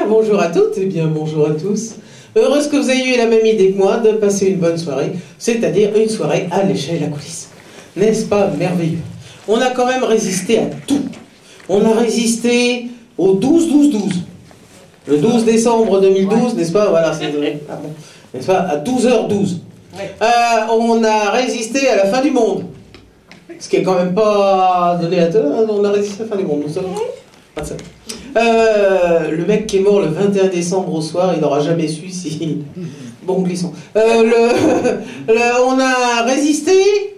Bonjour à toutes et bien bonjour à tous. Heureuse que vous ayez eu la même idée que moi de passer une bonne soirée, c'est-à-dire une soirée à l'échelle à coulisses. N'est-ce pas merveilleux? On a quand même résisté à tout. On a résisté au 12-12-12. Le 12 décembre 2012, n'est-ce pas? Voilà, c'est vrai. Ah bon. N'est-ce pas? À 12h12. On a résisté à la fin du monde. Ce qui est quand même pas donné à tort. On a résisté à la fin du monde. Nous sommes... le mec qui est mort le 21 décembre au soir, il n'aura jamais su si... Bon, glissons. On a résisté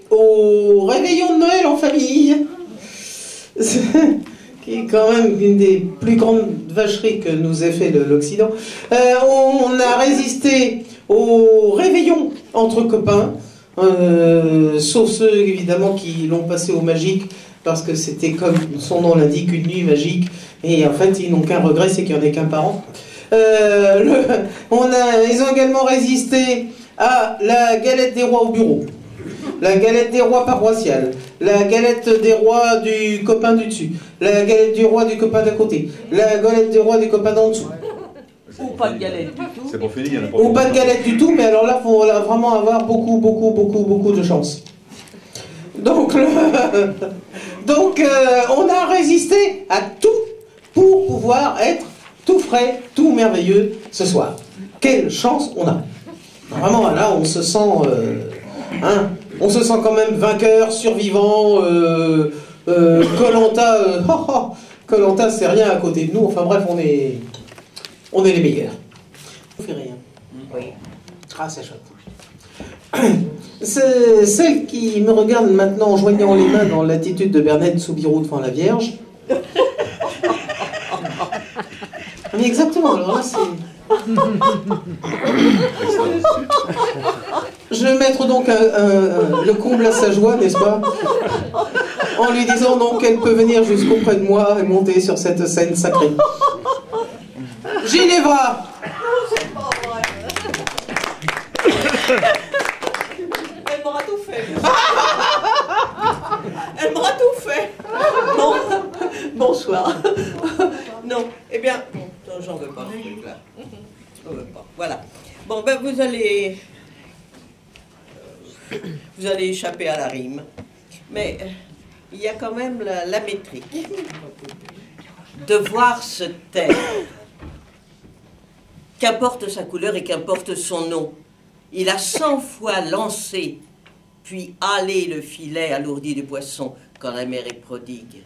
au réveillon de Noël en famille, qui est quand même une des plus grandes vacheries que nous ait fait l'Occident. On a résisté au réveillon entre copains, sauf ceux évidemment qui l'ont passé au magique, parce que c'était comme son nom l'indique, une nuit magique, et en fait ils n'ont qu'un regret, c'est qu'il n'y en ait qu'un par an. Ils ont également résisté à la galette des rois au bureau, la galette des rois paroissiale, la galette des rois du copain du dessus, la galette du roi du copain d'à côté, la galette du roi du copain d'en dessous. Ou pas de galette du tout. C'est pour finir, il y en a pas. Ou pas de galette du tout, mais alors là, il faut vraiment avoir beaucoup de chance. Donc, on a résisté à tout pour pouvoir être tout frais, tout merveilleux ce soir. Quelle chance on a. Vraiment, là, on se sent... on se sent quand même vainqueur, survivant, Koh-Lanta... Koh-Lanta, c'est rien à côté de nous. Enfin bref, on est les meilleurs. On fait rien. Oui. Ah, c'est chouette. Celle qui me regarde maintenant en joignant les mains dans l'attitude de Bernadette Soubirous devant la Vierge. Mais exactement, alors là c'est... Je vais mettre donc le comble à sa joie, n'est-ce pas? En lui disant donc qu'elle peut venir jusqu'auprès de moi et monter sur cette scène sacrée. Ginevra! Elle m'aura tout fait. Elle m'aura tout fait. Bon, bonsoir. Non, eh bien, non, j'en veux pas ce truc-là. J'en veux pas. Voilà. Bon, ben vous allez échapper à la rime. Mais il y a quand même la métrique. Devoir se taire. Qu'importe sa couleur et qu'importe son nom. Il a 100 fois lancé, puis halé le filet alourdi du poisson quand la mer est prodigue.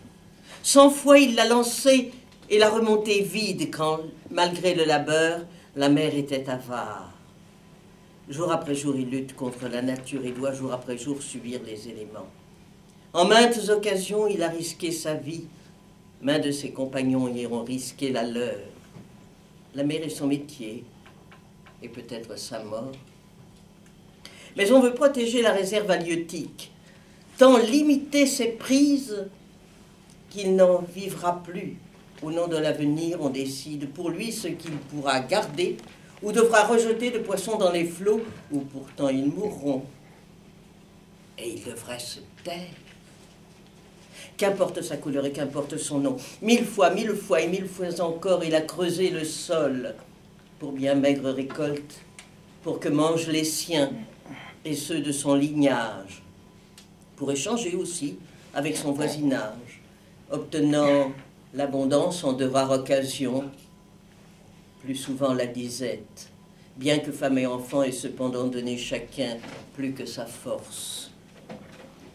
100 fois il l'a lancé et l'a remonté vide quand, malgré le labeur, la mer était avare. Jour après jour, il lutte contre la nature et doit jour après jour subir les éléments. En maintes occasions, il a risqué sa vie. Main de ses compagnons y ont risqué la leur. La mer est son métier et peut-être sa mort. Mais on veut protéger la réserve halieutique, tant limiter ses prises qu'il n'en vivra plus. Au nom de l'avenir, on décide pour lui ce qu'il pourra garder ou devra rejeter de poissons dans les flots où pourtant ils mourront. Et il devrait se taire. Qu'importe sa couleur et qu'importe son nom, 1000 fois et 1000 fois encore, il a creusé le sol pour bien maigre récolte, pour que mangent les siens et ceux de son lignage, pour échanger aussi avec son voisinage, obtenant l'abondance en de rares occasions, plus souvent la disette, bien que femme et enfant aient cependant donné chacun plus que sa force.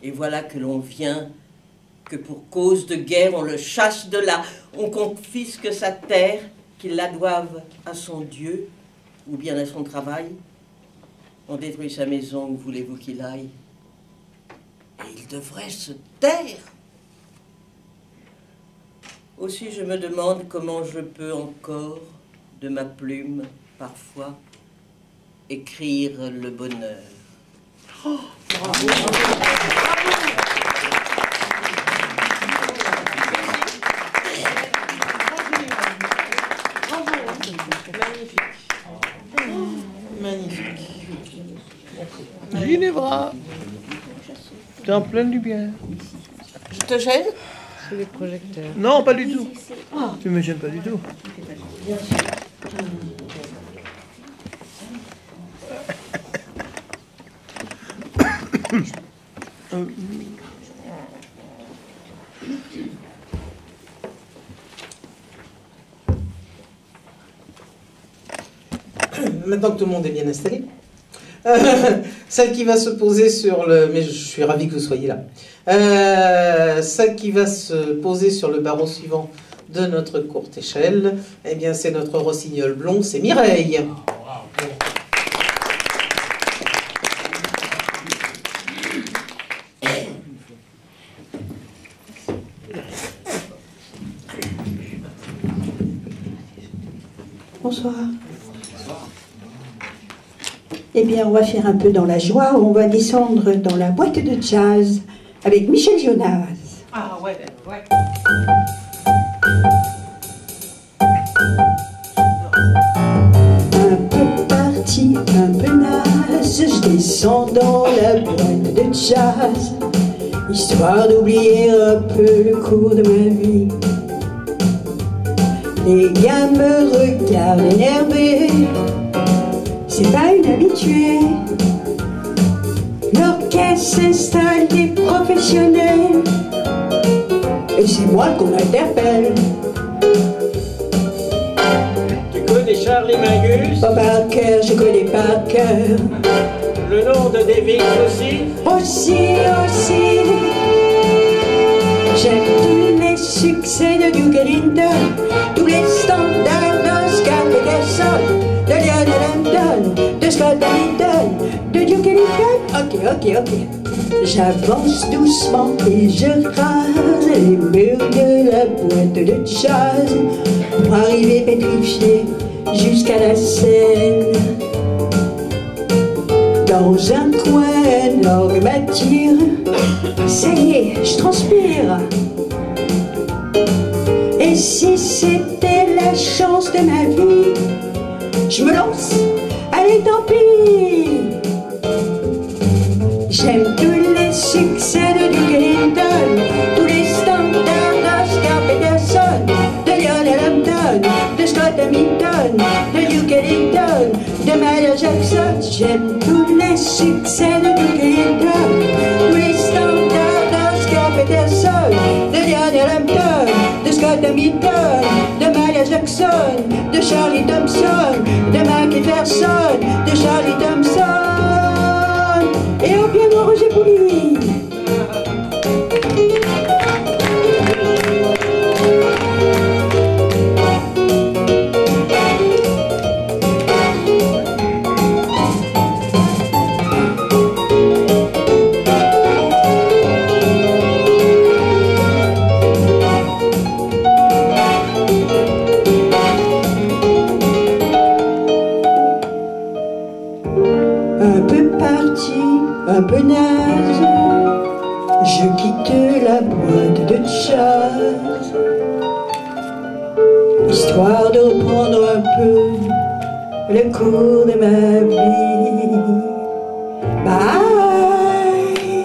Et voilà que l'on vient, que pour cause de guerre on le chasse de là, on confisque sa terre, qu'il la doive à son Dieu, ou bien à son travail. On détruit sa maison, où voulez-vous qu'il aille? Et il devrait se taire. Aussi, je me demande comment je peux encore, de ma plume, parfois, écrire le bonheur. Oh, bravo. Magnifique. Ginevra, t'es en pleine lumière. Je te gêne? C'est les projecteurs. Non, pas du tout. Tu me gênes pas du tout. Maintenant que tout le monde est bien installé, celle qui va se poser sur le... Mais je suis ravi que vous soyez là. Celle qui va se poser sur le barreau suivant de notre courte échelle, eh bien c'est notre rossignol blond, c'est Mireille. Bonsoir. Eh bien, on va faire un peu dans la joie. On va descendre dans la boîte de jazz avec Michel Jonas. Ah ouais, ouais. Un peu parti, un peu naze, je descends dans la boîte de jazz, histoire d'oublier un peu le cours de ma vie. Les gars me regardent énervés, c'est pas une habituée. L'orchestre s'installe des professionnels, et c'est moi qu'on interpelle. Tu connais Charlie Mingus? Pas par cœur, je connais par cœur. Le nom de David aussi? Aussi. J'aime tous les succès de Duke Ellington, tous les standards d'Oscar Peterson, de Lionel Hampton, de Scott Hamilton, de Duke Ellington. Ok. J'avance doucement et je rase les murs de la boîte de jazz pour arriver pétrifié jusqu'à la scène. Dans un coin, l'orgue m'attire. Ça y est, je transpire. Et si c'était la chance de ma vie, je me lance, allez tant pis. J'aime tous les succès de Duke Ellington, tous les standards d'Oscar Peterson, de Lionel Hampton, de Scott Hamilton, de Duke Ellington, de Michael Jackson. J'aime tous les succès de Duke Ellington, tous les standards d'Oscar Peterson, de Lionel Hampton, de Scott Hamilton, de Michael Jackson, de Charlie Thompson, de Mac Jefferson, de Charlie Thompson. Et au piano, Roger Pouli. Un peu naze, je quitte la boîte de jazz, histoire de reprendre un peu le cours de ma vie. Bye.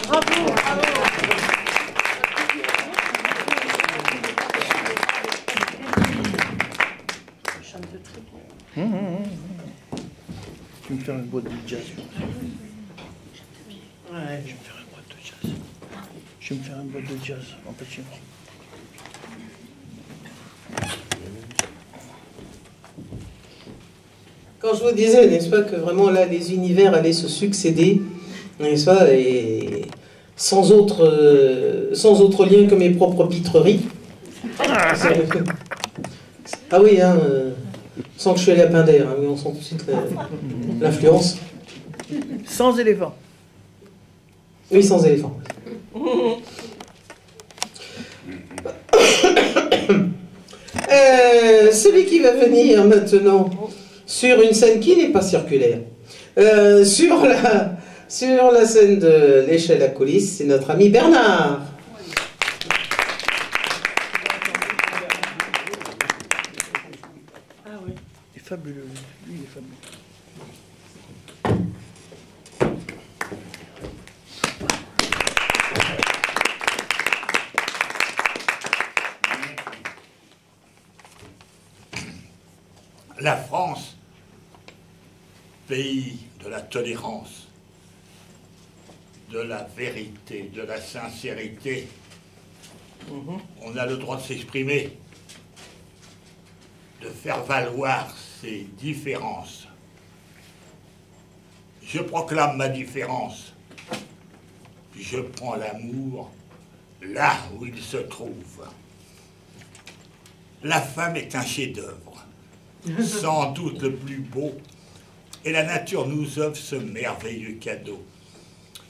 Bravo. Tu me fais une boîte de jazz. Ouais. Je vais me faire une boîte de jazz. Je vais me faire une boîte de jazz en petit. Quand je vous disais, n'est-ce pas, que vraiment là, les univers allaient se succéder, n'est-ce pas, et sans autre lien que mes propres pitreries. Ah oui, hein, sans que je suis lapin d'air, hein, mais on sent tout de suite l'influence. Sans éléphant. Oui, sans éléphant. Celui qui va venir maintenant sur une scène qui n'est pas circulaire, sur la scène de l'échelle à coulisses, c'est notre ami Bernard. Ah oui. Il est fabuleux, lui, il est fabuleux. La France, pays de la tolérance, de la vérité, de la sincérité, on a le droit de s'exprimer, de faire valoir ses différences. Je proclame ma différence. Je prends l'amour là où il se trouve. La femme est un chef-d'œuvre, sans doute le plus beau, et la nature nous offre ce merveilleux cadeau.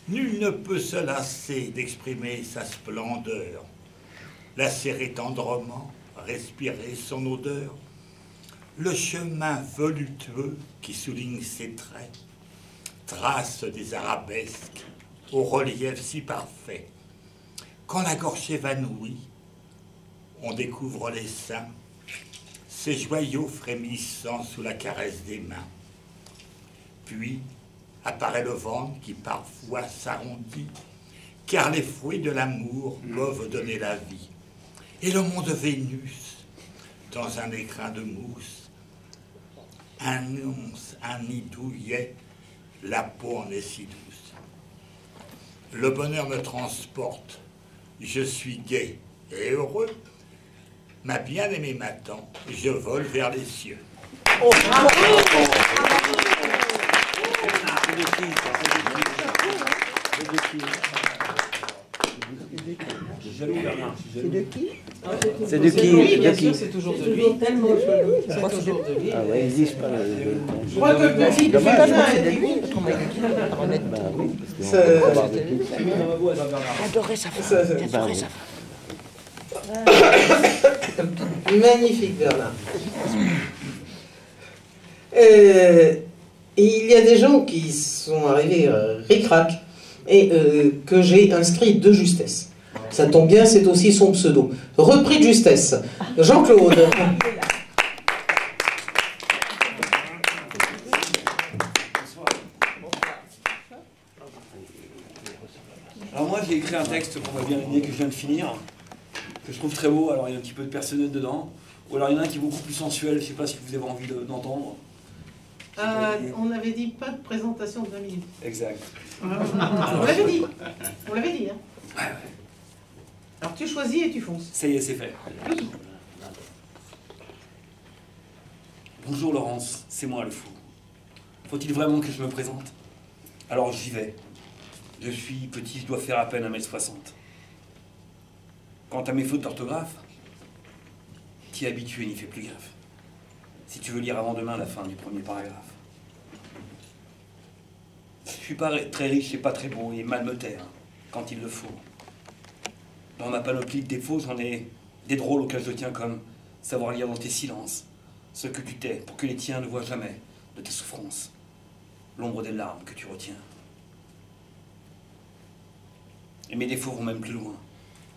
Nul ne peut se lasser d'exprimer sa splendeur, la serrer tendrement, respirer son odeur, le chemin voluptueux qui souligne ses traits, trace des arabesques au relief si parfait. Quand la gorge évanouie, on découvre les seins, ces joyaux frémissant sous la caresse des mains. Puis apparaît le ventre qui parfois s'arrondit, car les fruits de l'amour peuvent donner la vie. Et le monde Vénus, dans un écrin de mousse, annonce un nid douillet, la peau en est si douce. Le bonheur me transporte, je suis gai et heureux. Ma bien-aimée m'attend, je vole vers les cieux. Oh, C'est de qui? C'est de qui? Bien sûr, c'est toujours de lui. C'est toujours de lui. Ah ouais, ils disent pas. Je crois que le petit féminin est de lui. Bah oui, parce qu'on va de tout. J'adorais sa femme. J'adorais sa femme. Magnifique, Bernard. Il y a des gens qui sont arrivés ric-rac et que j'ai inscrit de justesse. Ça tombe bien, c'est aussi son pseudo. Repris de justesse. Jean-Claude. Alors moi j'ai écrit un texte qu'on voit bien l'idée que je viens de finir, que je trouve très beau. Alors il y a un petit peu de personnel dedans, ou alors il y en a un qui est beaucoup plus sensuel, je ne sais pas si vous avez envie d'entendre. On avait dit pas de présentation de 20 minutes. Exact. On l'avait dit. On l'avait dit. Hein. Ouais. Alors tu choisis et tu fonces. Ça y est, c'est fait. Bonjour Laurence, c'est moi le fou. Faut-il vraiment que je me présente? Alors j'y vais. Je suis petit, je dois faire à peine 1m60. Quant à mes fautes d'orthographe, t'y es habitué, n'y fais plus gaffe. Si tu veux lire avant demain la fin du premier paragraphe. Je suis pas très riche et pas très beau et mal me taire quand il le faut. Dans ma panoplie de défauts, j'en ai des drôles auxquels je tiens, comme savoir lire dans tes silences ce que tu tais pour que les tiens ne voient jamais de tes souffrances l'ombre des larmes que tu retiens. Et mes défauts vont même plus loin.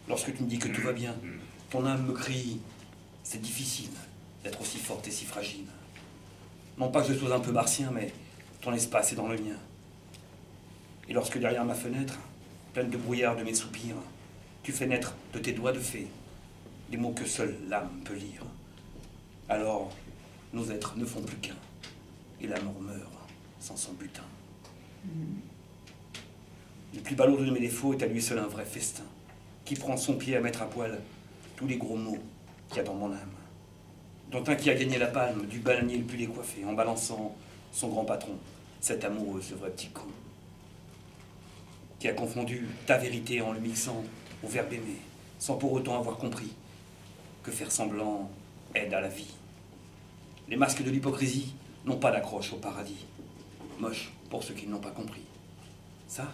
Lorsque tu me dis que tout va bien, ton âme me crie « C'est difficile d'être aussi forte et si fragile. » Non pas que je sois un peu martien, mais ton espace est dans le mien. Et lorsque derrière ma fenêtre, pleine de brouillard de mes soupirs, tu fais naître de tes doigts de fée des mots que seule l'âme peut lire, alors nos êtres ne font plus qu'un, et l'amour meurt sans son butin. Le plus balourd de mes défauts est à lui seul un vrai festin, qui prend son pied à mettre à poil tous les gros mots qu'il y a dans mon âme. Dont un qui a gagné la palme du bananier le plus décoiffé, en balançant son grand patron, cet amoureux, ce vrai petit con, qui a confondu ta vérité en le mixant au verbe aimer, sans pour autant avoir compris que faire semblant aide à la vie. Les masques de l'hypocrisie n'ont pas d'accroche au paradis. Moche pour ceux qui n'ont pas compris. Ça,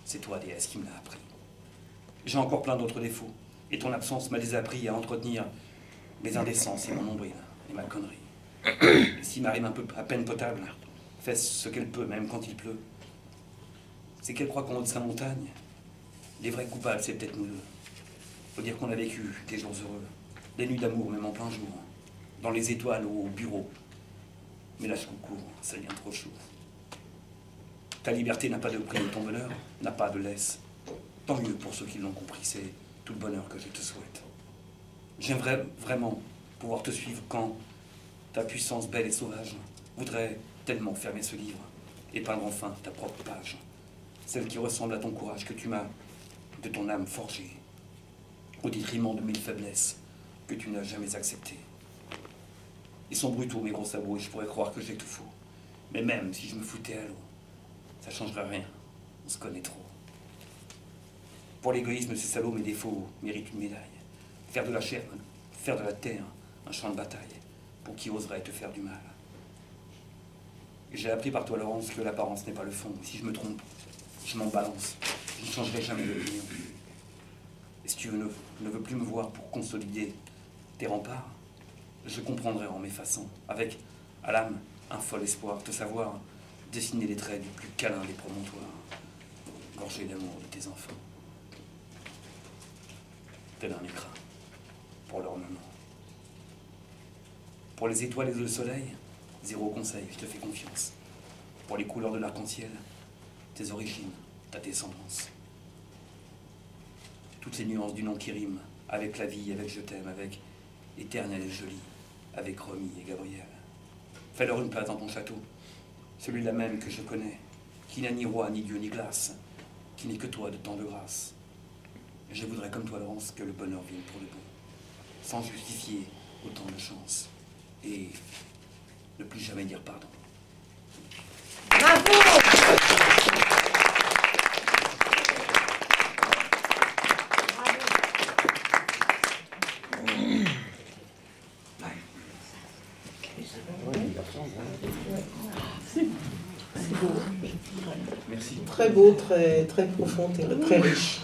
c'est toi, déesse, qui me l'a appris. J'ai encore plein d'autres défauts, et ton absence m'a désappris à entretenir mes indécences et mon nombril. et ma connerie. Et si ma rime un peu à peine potable fait ce qu'elle peut, même quand il pleut, c'est qu'elle croit qu'en haut de sa montagne, les vrais coupables, c'est peut-être nous deux. Faut dire qu'on a vécu des jours heureux, des nuits d'amour, même en plein jour, dans les étoiles ou au bureau. Mais là, je concours, ça devient trop chaud. Ta liberté n'a pas de prix, ton bonheur n'a pas de laisse. Tant mieux pour ceux qui l'ont compris, c'est tout le bonheur que je te souhaite. J'aimerais vraiment pouvoir te suivre quand ta puissance belle et sauvage voudrait tellement fermer ce livre et peindre enfin ta propre page, celle qui ressemble à ton courage que tu m'as de ton âme forgée, au détriment de mille faiblesses que tu n'as jamais acceptées. Ils sont brutaux, mes gros sabots, et je pourrais croire que j'ai tout faux. Mais même si je me foutais à l'eau, ça changerait rien. On se connaît trop. Pour l'égoïsme, ces salauds, mes défauts méritent une médaille. Faire de la chair, faire de la terre un champ de bataille pour qui oserait te faire du mal. J'ai appris par toi, Laurence, que l'apparence n'est pas le fond. Si je me trompe, je m'en balance. Je ne changerai jamais d'opinion. Et si tu ne veux plus me voir pour consolider tes remparts, je comprendrai en m'effaçant, avec, à l'âme, un fol espoir, te savoir dessiner les traits du plus câlin des promontoires, gorgé d'amour de tes enfants. Tel un écrin, pour l'ornement. Pour les étoiles et le soleil, zéro conseil, je te fais confiance. Pour les couleurs de l'arc-en-ciel, tes origines, ta descendance. Toutes les nuances du nom qui rime, avec la vie, avec je t'aime, avec éternel et joli, avec Romy et Gabriel. Fais-leur une place dans ton château, celui-là même que je connais, qui n'a ni roi, ni dieu, ni glace, qui n'est que toi de tant de grâce. Et je voudrais comme toi, Laurence, que le bonheur vienne pour le bon, sans justifier autant de chance, et ne plus jamais dire pardon. Bravo! Merci. Très beau, très, très profond, très riche.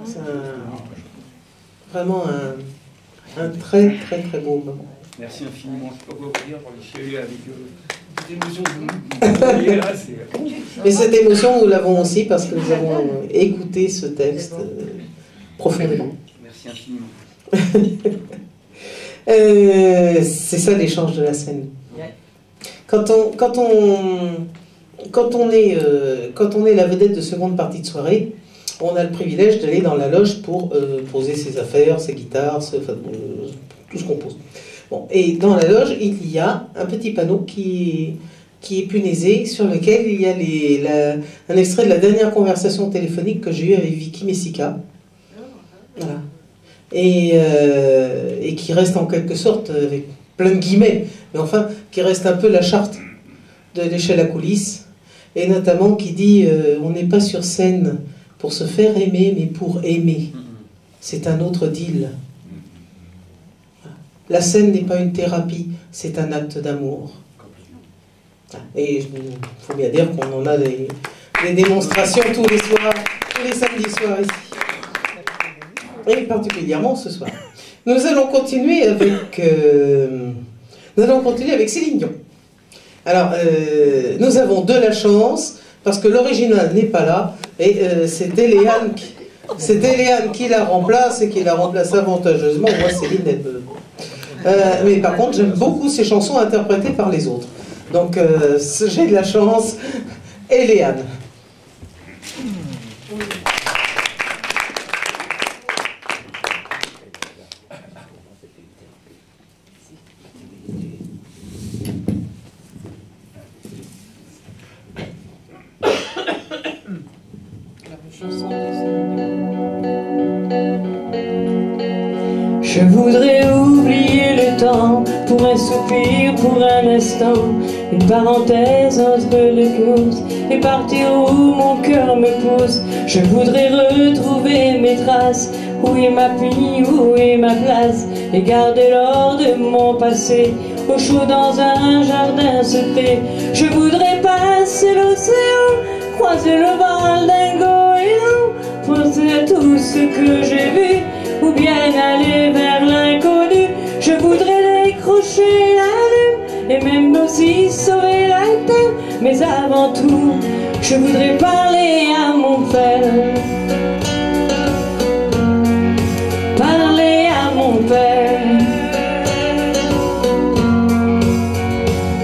C'est vraiment un très, très, très beau moment. Merci infiniment. Je ne sais pas quoi vous dire, je suis avec cette émotion que vous voyez là. Mais cette émotion, nous l'avons aussi parce que nous avons écouté ce texte profondément. Merci infiniment. C'est ça l'échange de la scène. Quand on est la vedette de seconde partie de soirée, on a le privilège d'aller dans la loge pour poser ses affaires, ses guitares, tout ce qu'on pose. Bon, et dans la loge, il y a un petit panneau qui est punaisé, sur lequel il y a un extrait de la dernière conversation téléphonique que j'ai eue avec Vicky Messica. Voilà. Et qui reste en quelque sorte, avec plein de guillemets, mais enfin, qui reste un peu la charte de l'échelle à coulisses, et notamment qui dit on n'est pas sur scène pour se faire aimer, mais pour aimer. C'est un autre deal. La scène n'est pas une thérapie, c'est un acte d'amour. Et il faut bien dire qu'on en a des démonstrations tous les soirs, tous les samedis soirs ici. Et particulièrement ce soir. Nous allons continuer avec Céline Dion. Alors, nous avons de la chance, parce que l'original n'est pas là, et c'est Éléane qui la remplace, et qui la remplace avantageusement. Moi, Céline, elle me... mais par contre, j'aime beaucoup ces chansons interprétées par les autres. Donc, j'ai de la chance. Éléane. Je voudrais oublier le temps pour un soupir, pour un instant, une parenthèse entre les courses et partir où mon cœur me pousse. Je voudrais retrouver mes traces, où est ma pluie, où est ma place, et garder l'or de mon passé au chaud dans un jardin secret. Je voudrais passer l'océan, croiser le Val d'un goéland, penser à tout ce que j'ai vu, ou bien aller vers l'inconnu. Je voudrais les décrocher la lune et même aussi sauver la terre. Mais avant tout, je voudrais parler à mon père. Parler à mon père.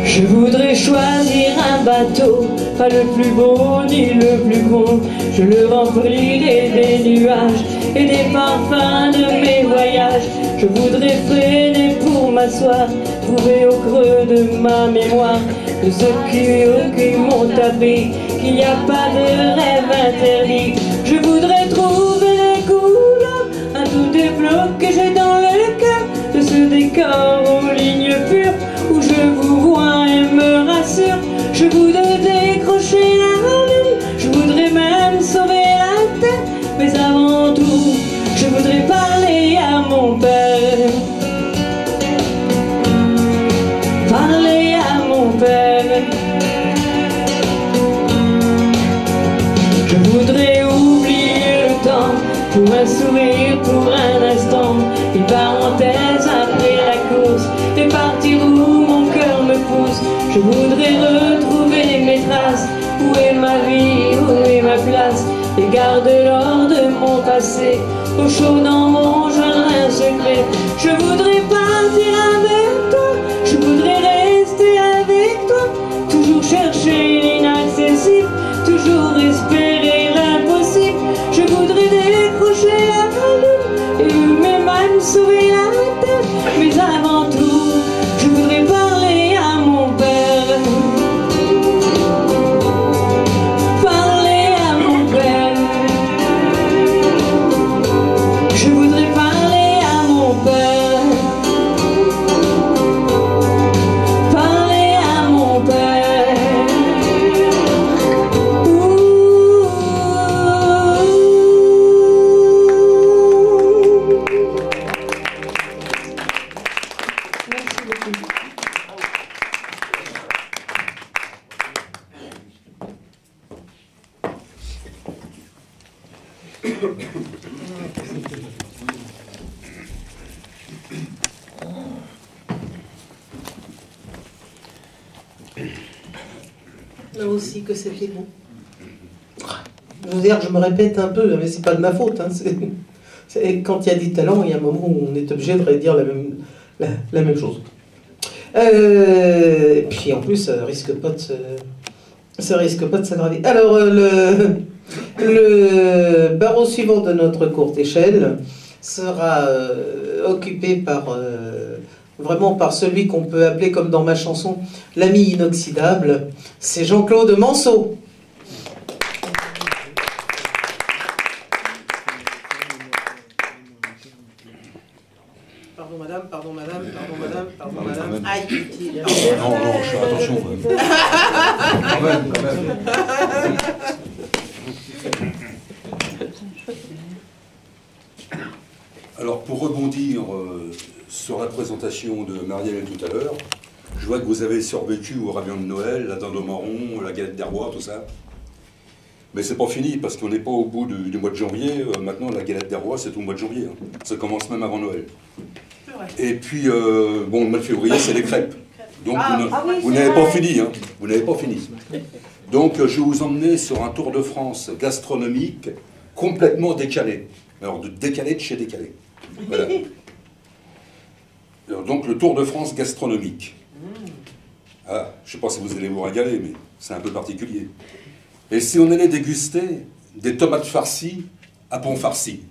Je voudrais choisir un bateau, pas le plus beau ni le plus gros. Je le remplirai des nuages et des parfums de mes voyages. Je voudrais freiner pour m'asseoir, trouver au creux de ma mémoire de ceux qui m'ont appris qu'il n'y a pas de rêve interdit. Je voudrais trouver les couleurs à tous les flots que j'ai dans le cœur, de ce décor aux lignes pures où je vous vois et me rassure. Je voudrais décrocher la lune, je voudrais même sauver la terre. Mais avant tout, je voudrais parler à mon père. Parler à mon père. Je voudrais oublier le temps pour un sourire, pour un instant, une parenthèse après la course et partir où mon cœur me pousse. Je voudrais retrouver mes traces. Où est ma vie, où est ma place? Et garde l'or de mon passé au chaud dans mon jardin secret. Je voudrais partir avec toi, je voudrais rester avec toi, toujours chercher l'inaccessible, toujours espérer l'impossible. Je voudrais décrocher la lune et même sauver la terre. Mais avant tout, je voudrais parler à mon père. Parler à mon père. Je voudrais parler à mon père. Parler à mon père. Merci beaucoup. Là aussi que c'était beau. Je veux dire, je me répète un peu, mais c'est pas de ma faute. Hein. Quand il y a des talents, il y a un moment où on est obligé de redire la même chose. Et puis en plus, ça risque pas de s'aggraver. Alors, le barreau suivant de notre courte échelle sera occupé vraiment par celui qu'on peut appeler, comme dans ma chanson, l'ami inoxydable. C'est Jean-Claude Manceau. Pardon madame, pardon madame, pardon madame, pardon madame. Aïe, non, attention quand même. Quand même. Alors pour rebondir sur la présentation de Marielle tout à l'heure, je vois que vous avez survécu au ravion de Noël, la dinde au marron, la galette des rois, tout ça. Mais c'est pas fini, parce qu'on n'est pas au bout du mois de janvier. Maintenant, la galette des rois, c'est tout le mois de janvier. Hein. Ça commence même avant Noël. Et puis, bon, le mois de février, c'est les crêpes. Donc, vous n'avez pas fini. Hein. Vous n'avez pas fini. Donc, je vais vous emmener sur un tour de France gastronomique complètement décalé. Alors, décalé de chez décalé. Voilà. Alors, donc, le tour de France gastronomique. Ah, je ne sais pas si vous allez vous régaler, mais c'est un peu particulier. Et si on allait déguster des tomates farcies à pont farci,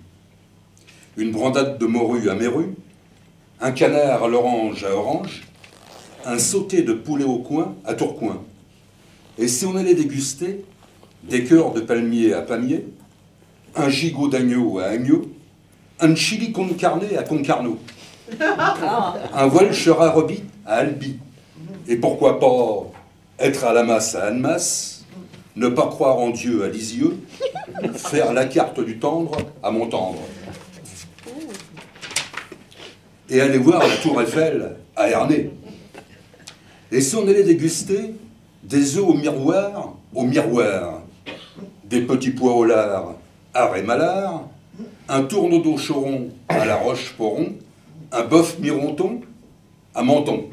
une brandade de morue à Méru, un canard à l'orange à Orange, un sauté de poulet au coin à Tourcoing. Et si on allait déguster des cœurs de palmier à Pamiers, un gigot d'agneau à Agneau, un chili con carne à Concarneau, un Welcher à Roby à Albi, et pourquoi pas être à la masse à Annemasse, ne pas croire en Dieu à Lisieux, faire la carte du tendre à Montendre. Et aller voir la tour Eiffel à Ernée. Et si on allait déguster des œufs au miroir, des petits pois au lard à Rémalard, un tourneau d'eau choron à la Roche-Poron, un bœuf mironton à Menton.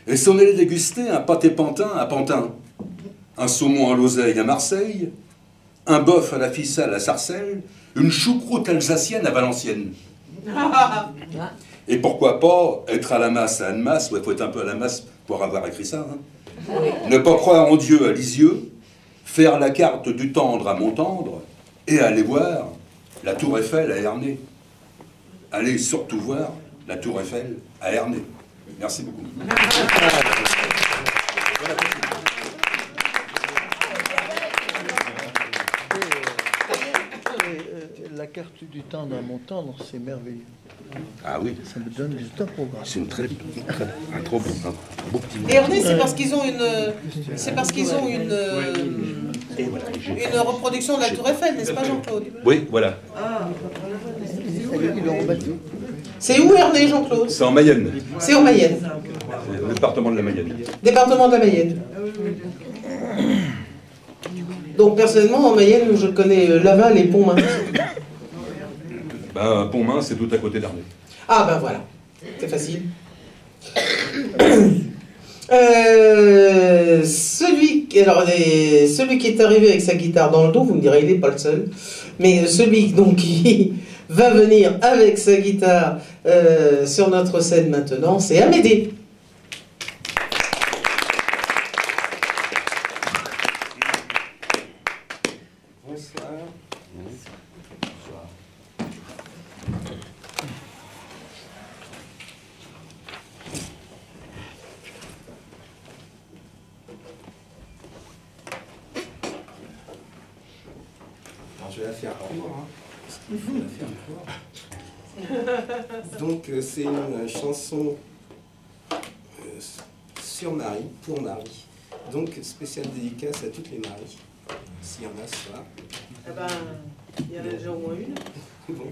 Et si on allait déguster un pâté pantin à Pantin, un saumon à l'oseille à Marseille, un bœuf à la ficelle à Sarcelles, une choucroute alsacienne à Valenciennes. Et pourquoi pas être à la masse à Annemasse, il faut être un peu à la masse pour avoir écrit ça. Hein. Ne pas croire en Dieu à Lisieux, faire la carte du tendre à Montendre, et aller voir la Tour Eiffel à Ernée. Allez surtout voir la Tour Eiffel à Ernée. Merci beaucoup. La carte du temps d'un Montendre, c'est merveilleux. Ah oui. Ça me donne du temps pour voir. C'est un trop beau petit mot. Et Ernée, c'est parce qu'ils ont une reproduction de la Tour Eiffel, n'est-ce pas, Jean-Claude? Oui, voilà. Ils l'ont rebâti. C'est où Ernée, Jean-Claude? C'est en Mayenne. C'est en Mayenne. Le département de la Mayenne. Département de la Mayenne. Donc, personnellement, en Mayenne, je connais Laval et Pontmain. Ben, Pontmain, c'est tout à côté d'Ernée. Ah, ben voilà. C'est facile. Celui qui est arrivé avec sa guitare dans le dos, vous me direz, il n'est pas le seul. Mais celui donc qui va venir avec sa guitare sur notre scène maintenant, c'est Amédée. Je vais la faire court, hein. Je vais la faire court. Donc c'est une chanson sur Marie, pour Marie. Donc spéciale dédicace à toutes les Maries, s'il y en a ce soir. Ah ben, il y en a déjà au moins une. Bon.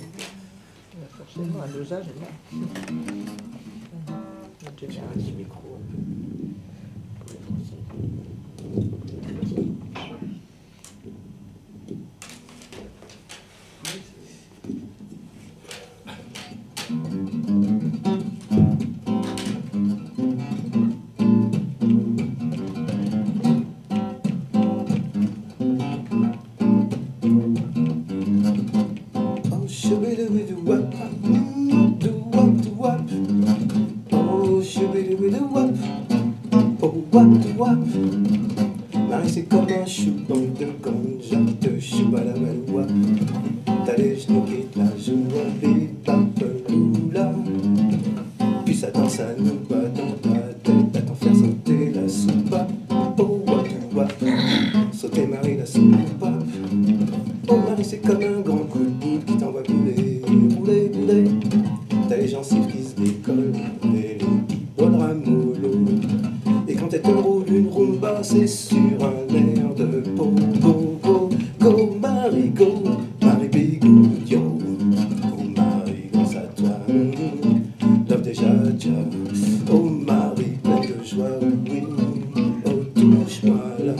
Forcément, un dosage. J'ai un petit micro. Marie, c'est comme un chou dans de ganja, de chou à la maloua. T'as les genoux qui te la jouent en bip-bap-loula. Puis ça danse à nous bas dans ta tête, à t'en faire sauter la soupape. Oh, wap, sauter Marie la soupape. Oh, Marie, c'est comme un grand coup de boule qui t'envoie bouler, bouler, bouler. T'as les gencives qui se décollent et les bonnes ramollo. Et quand elle te roule une rumba, c'est sur un air de go, go, go, go, Marie, go, Marie, bigou, yo. Oh Marie, grâce à toi, love déjà, déjà. Oh Marie, pleine de joie, oui, oh touche-moi là.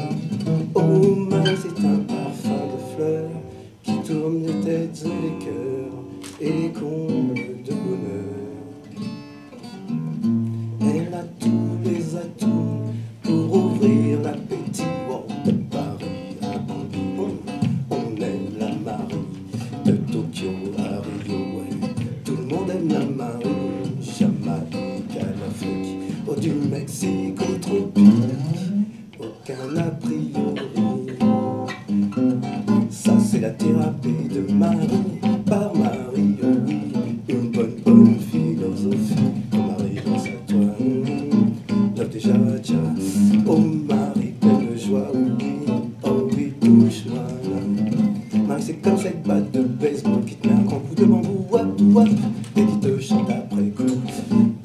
Oh Marie, c'est un parfum de fleurs qui tourne les têtes et les cœurs et les combles de bonheur. Elle a tous les atouts pour ouvrir l'appétit. Oh, de Paris à Bangkok, on aime la Marie. De Tokyo à Rio, ouais, tout le monde aime la Marie. Jamaïque à l'Afrique, oh, du Mexique au tropique, aucun a priori. Ça c'est la thérapie de Marie, par Marie, oh oui, une bonne philosophie. Déjà, déjà, oh Marie, pleine de joie, oui, oh oui, touche-moi là. Marie, c'est comme cette batte de baseball qui te met un grand coup de bambou, wap, wap, et qui te chante après coup.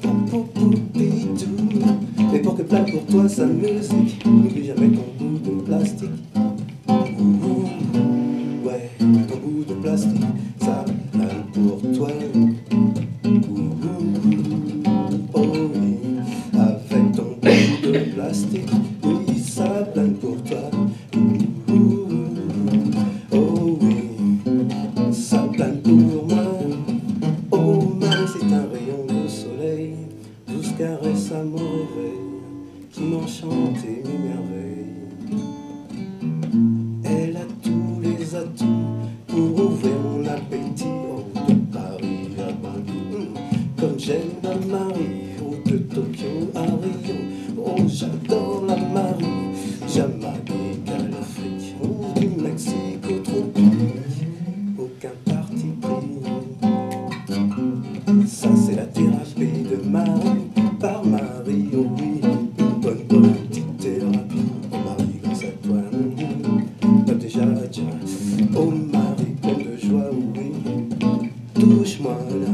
Pou, pou, pitou. Mais pour que plane pour toi sa musique, n'oublie jamais ton bout de plastique. Ouais, ton bout de plastique, ça plane pour toi. Oh oui, avec ton bout de plastique, oui, ça plane pour toi. Oh oui, ça plane pour moi. Oh Marie, c'est un rayon de soleil, comme j'aime la Marie, oh, de Tokyo à Rio, oh, j'adore la Marie, Jamaïque à l'Afrique, oh, du Mexique au tropique, aucun parti pris. Ça c'est la thérapie de Marie, par Marie, oh oui, une bonne petite thérapie. Oh Marie, grâce à toi, déjà, oh Marie, pleine de joie, oh oui, touche-moi là.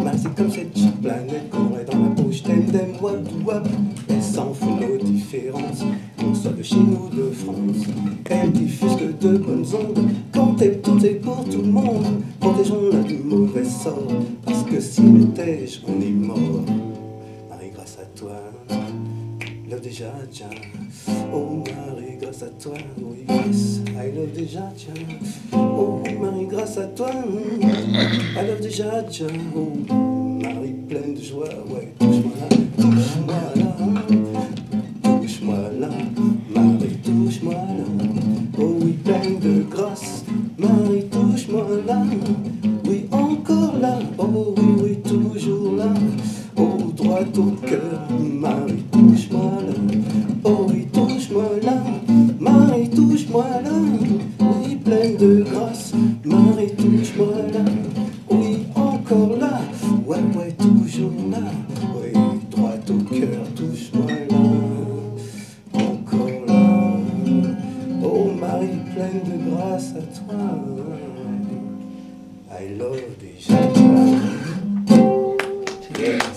Marie, c'est comme cette petite planète qu'on aurait dans la bouche, t'aimes, wap, wap. Elle s'en fout nos différences, qu'on soit de chez nous ou de France. Elle diffuse que de bonnes ondes, quand elle tout est pour tout le monde. Protégeons-la du mauvais sort, parce que si nous tège, on est mort. Marie, grâce à toi, love déjà, tiens. Oh Marie, grâce à toi, oui, yes, I love déjà, tiens. Oh Marie, grâce à toi, I love déjà, tiens. Oh Marie, pleine de joie, ouais, touche-moi là, touche-moi là, touche-moi là, Marie, touche-moi là. Oh oui, pleine de grâce, Marie, touche-moi là. Oui, encore là, oh oui, oui, toujours là. Oh, droit au cœur, Marie, touche-moi là. Oh oui, touche-moi là, Marie, touche-moi là. Oui, pleine de grâce, Marie, touche-moi là. Oui, encore là, ouais, ouais, toujours là. Oui, droit au cœur, touche-moi là. Encore là. Oh, Marie, pleine de grâce à toi. I love déjà toi. Yes.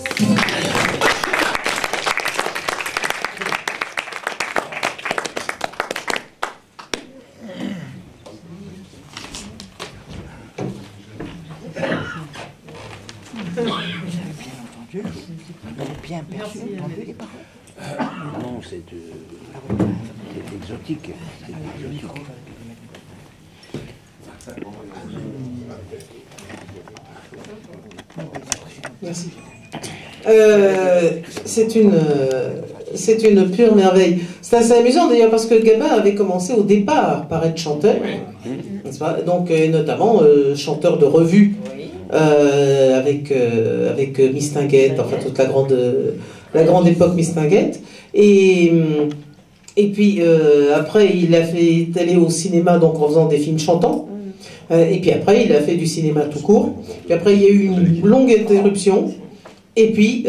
Bien perçu, entendu les paroles. Non, c'est exotique. C'est exotique. Merci. C'est une pure merveille. C'est assez amusant d'ailleurs parce que Gabin avait commencé au départ par être chanteur, n'est-ce pas? Donc notamment chanteur de revue avec Mistinguett, enfin toute la grande époque Mistinguett. Et puis après il a fait aller au cinéma donc en faisant des films chantants. Et puis après, il a fait du cinéma tout court. Puis après, il y a eu une longue interruption. Et puis,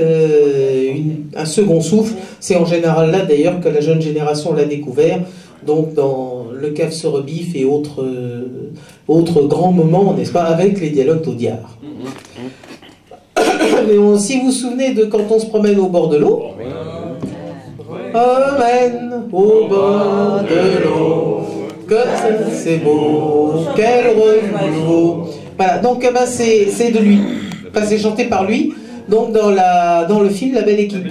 un second souffle. C'est en général là, d'ailleurs, que la jeune génération l'a découvert. Donc, dans Le Cave se rebiffe et autres grands moments, n'est-ce pas, avec les dialogues d'Audiard. Mais si vous vous souvenez de Quand on se promène au bord de l'eau. Promène au bord de l'eau. Que c'est beau, quel renouveau. Voilà, donc c'est de lui. Enfin, c'est chanté par lui, donc dans le film La Belle Équipe.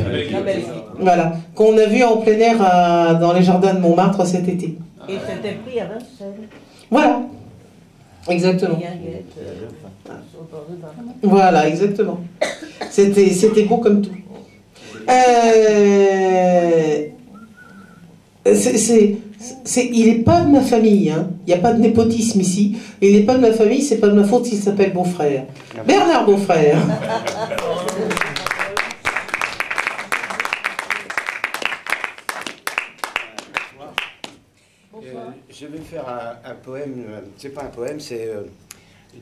Voilà, qu'on a vu en plein air dans les jardins de Montmartre cet été. Et c'était pris à Vincennes. Voilà, exactement. Voilà, exactement. C'était beau comme tout. Il n'est pas de ma famille, hein. Il n'y a pas de népotisme ici. Il n'est pas de ma famille, c'est pas de ma faute s'il s'appelle Beaufrère. Bernard Beaufrère. Je vais faire un poème, c'est pas un poème, c'est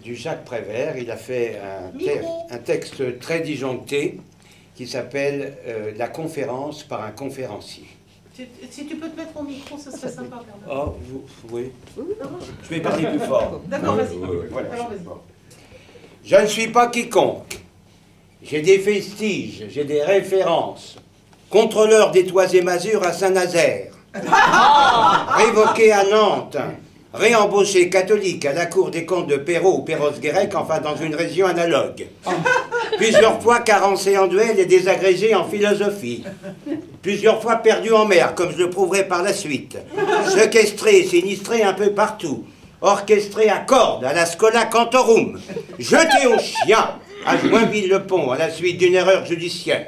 du Jacques Prévert. Il a fait un texte très disjoncté qui s'appelle La conférence par un conférencier. Si tu peux te mettre au micro, ce serait sympa, Bernard. Oh, oui. Je vais parler plus fort. D'accord, vas-y. Voilà. Alors, vas-y. Je ne suis pas quiconque. J'ai des vestiges, j'ai des références. Contrôleur des toits et masures à Saint-Nazaire. Révoqué à Nantes. Réembauché catholique à la cour des comtes de Perrault ou Perros-Guirec, enfin dans une région analogue. Plusieurs fois carencé en duel et désagrégé en philosophie. Plusieurs fois perdu en mer, comme je le prouverai par la suite. Sequestré et sinistré un peu partout. Orchestré à cordes, à la Schola Cantorum. Jeté aux chiens. à Joinville-le-Pont à la suite d'une erreur judiciaire,